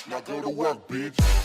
Now go to work, bitch.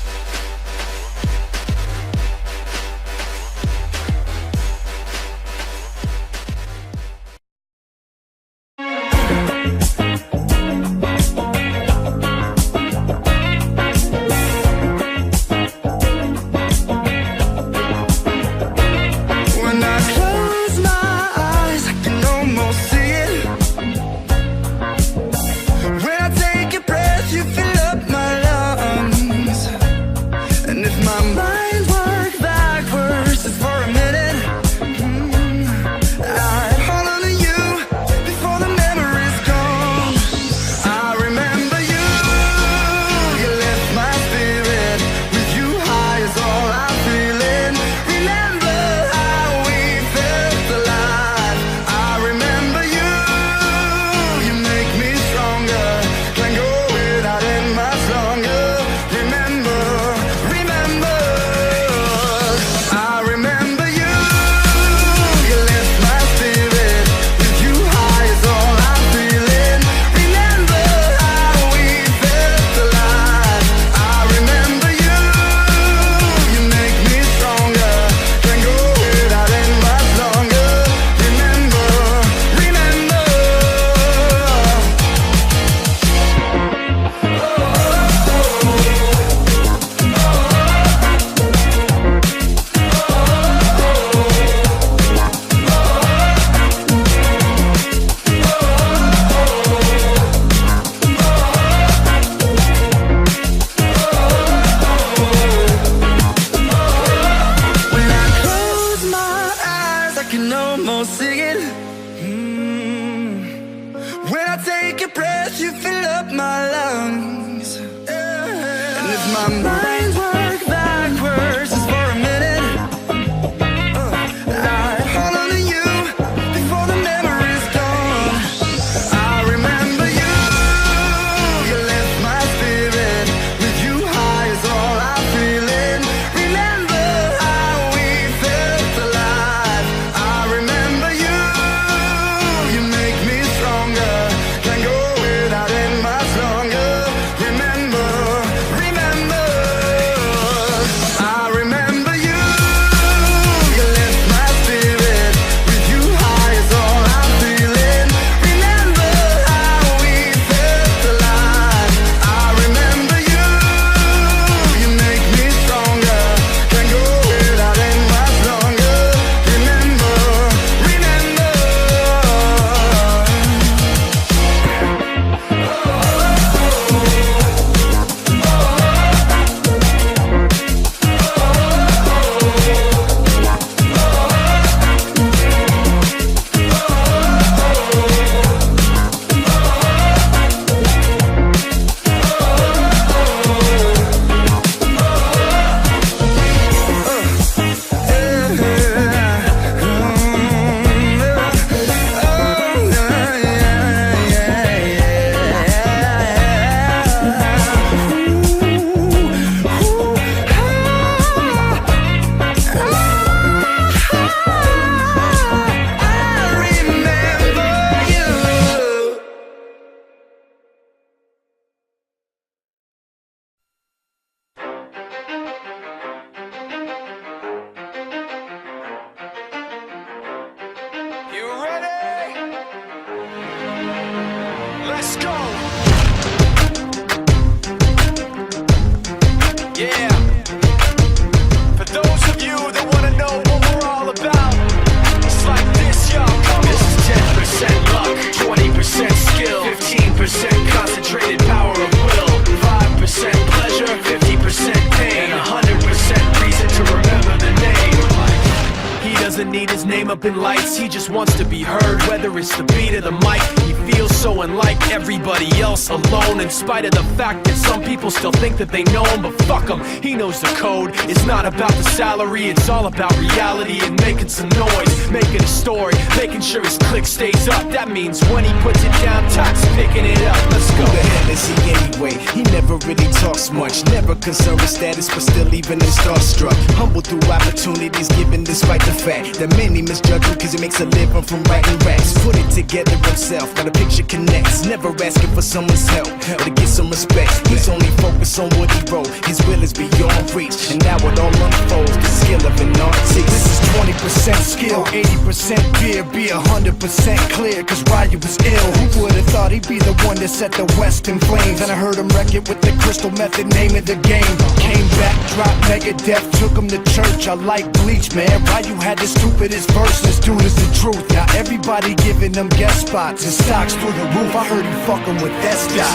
up in lights, he just wants to be heard. Whether it's the beat or the mic, he feels so unlike everybody else, alone. In spite of the fact that some people still think that they know him, but fuck him, he knows the code. It's not about the salary, it's all about reality and making some noise, making a story, making sure his click stays up. That means when he puts it down, Tox picking it up. Let's go. Who the hell is he anyway? He never really talks much, never concerned with status, but still even him starstruck. Humble through opportunities given despite the fact that many misjudge judge him cause he makes a living from writing raps. Put it together himself, now the picture connects. Never asking for someone's help or to get some respect. He's only focused on what he wrote. His will is beyond reach, and now it all unfolds. The skill of an artist. This is 20% skill, 80% fear. Be 100% clear, cause Ryu was ill. Who would've thought he'd be the one that set the West in flames? And I heard him wreck it with the Crystal Method, name of the game. Came back, dropped Megadeth, took him to church. I like Bleach, man. Ryu had the stupidest verse. This dude is the truth. Now everybody giving them guest spots and stocks through the roof. I heard he fucking with that stock.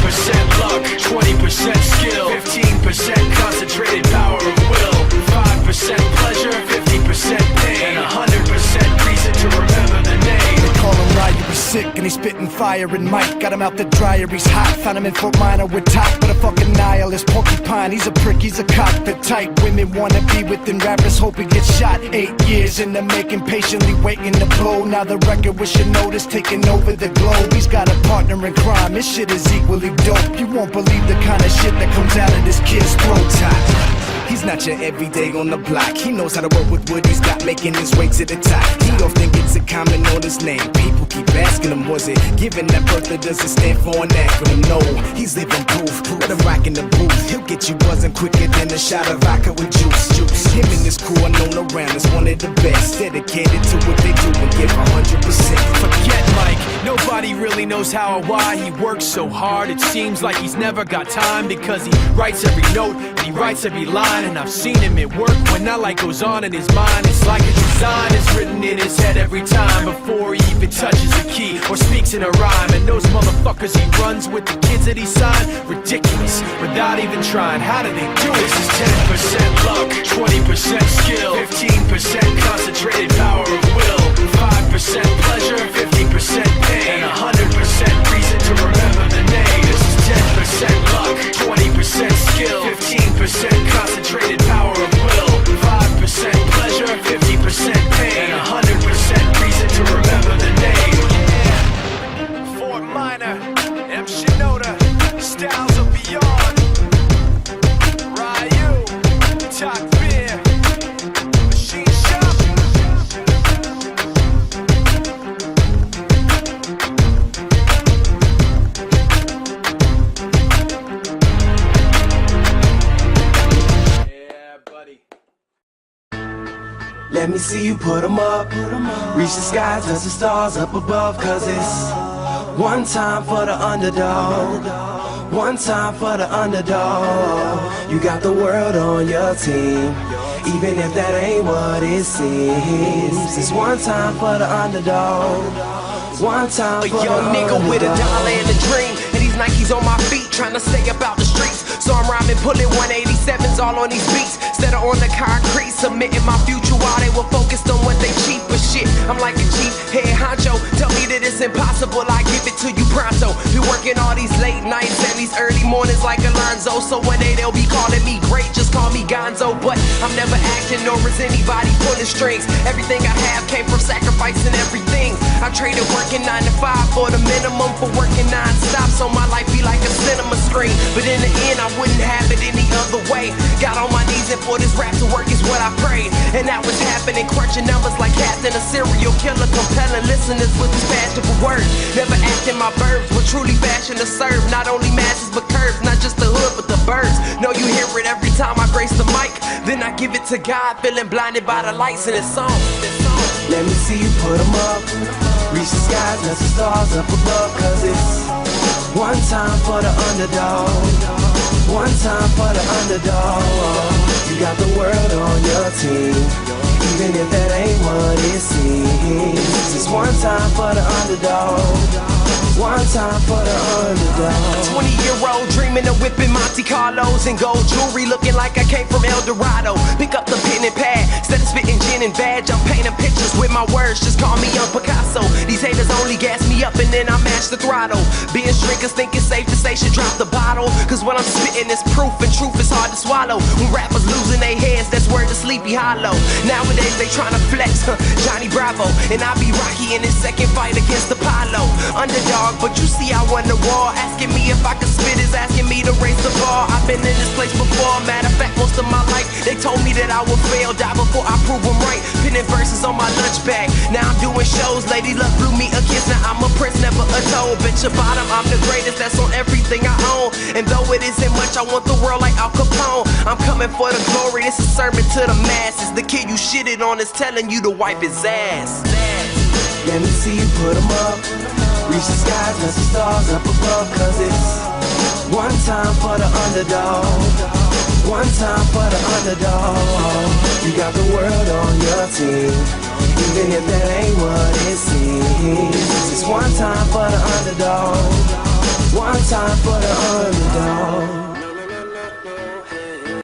This is 10% luck, 20% skill, 15% concentrated power of will, 5% pleasure, 50% pain, and 100% reason to remember the name. They call him Ryu, he's sick and he's spitting fire and Mike got him out the dryer, he's hot. Found him in Fort Minor with top, but a fucking nihilist porcupine. He's a prick, he's a cockpit type. Women wanna be with him, rappers hope he gets shot. 8 years in the making, patiently waiting to blow. Now the record with your notice taking over the globe. He's got a partner in crime, this shit is equally dope. You won't believe the kind of shit that comes out of this kid's throat. He's not your everyday on the block. He knows how to work with what he's got, making his way to the top. He don't think it's a comment on his name. People keep asking him, was it given that birth or does it stand for an acronym? No, he's living proof. Let him rock in the booth. He'll get you buzzing quicker than a shot of vodka with juice. Him and his crew are known around as one of the best. Dedicated to what they do and give 100%. Forget Mike, nobody really knows how or why he works so hard. It seems like he's never got time because he writes every note and he writes every line. And I've seen him at work when that light goes on in his mind. It's like a design is written in his head every time before he even touches a key or speaks in a rhyme. And those motherfuckers he runs with, the kids that he signed, ridiculous, without even trying. How do they do it? This is 10% luck, 20% skill, 15% concentrated power of will, 5% pleasure, 50% pain, and 100% reason to remember the name. This is 10% luck, 20% skill, 15% concentrated power of will, 5% pleasure, 50% pain, and 100% reason to remember the name. Yeah. Fort Minor, M. Shinoda, styles of beyond. Ryu, Talk Beer, Machine Shop. Yeah, buddy. Let me see you put 'em up. Reach the sky, touch the stars up above. Cause it's one time for the underdog. One time for the underdog. You got the world on your team, even if that ain't what it seems. It's one time for the underdog. One time for the underdog. A young nigga with a dollar and a dream, and these Nikes on my feet, trying to stay about the streets. So I'm rhyming, pulling 187s all on these beats, instead of on the concrete, submitting my future while they were focused on what they cheap. But shit, I'm like a chief head honcho. Tell me that it's impossible, I give it to you pronto. Been working all these late nights and these early mornings like Alonzo. So one day they'll be calling me great, just call me Gonzo. But I'm never acting, nor is anybody pulling strings. Everything I have came from sacrificing everything. I traded working 9 to 5 for the minimum for working non-stop, so my life be like a cinema screen. But in the end, I wouldn't have it any other way. Got on my knees and for this rap to work is what I prayed. And that was happening, crunching numbers like Captain, a serial killer, compelling listeners with his passion for words. Never acting my verbs, but truly passion to serve. Not only masses but curves, not just the hood but the birds. Know you hear it every time I grace the mic. Then I give it to God, feeling blinded by the lights in this song. Let me see you put 'em up. Reach the skies, touch the stars up above. Cause it's one time for the underdog. One time for the underdog. You got the world on your team, even if that ain't what it seems. It's one time for the underdog. One time for the underdog. 20-year-old dreaming of whipping Monte Carlos and gold jewelry, looking like I came from El Dorado. Pick up the pen and pad, instead of spitting gin and vag, I'm painting pictures with my words, just call me Young Picasso. These haters only gas me up and then I mash the throttle. Being drinkers think it's safe to say should drop the bottle, cause when I'm spitting it's proof and truth is hard to swallow. When rappers losing their heads, that's word to Sleepy Hollow. Nowadays they tryna flex, Johnny Bravo, and I be Rocky in his second fight against Apollo. Underdog, but you see I won the war. Asking me if I could spit is asking me to raise the bar. I've been in this place before, matter of fact most of my life they told me that I would fail, die before before I prove them right. Pinning verses on my lunch bag. Now I'm doing shows. Lady Luck blew me a kiss. Now I'm a prince, never a toad. Bitch, your bottom, I'm the greatest. That's on everything I own. And though it isn't much, I want the world like Al Capone. I'm coming for the glory. This is a sermon to the masses. The kid you shitted on is telling you to wipe his ass. Let me see you put 'em up. Reach the skies, let the stars up above. Cause it's one time for the underdog. One time for the underdog. You got the world on your team, even if that ain't what it seems. It's one time for the underdog. One time for the underdog.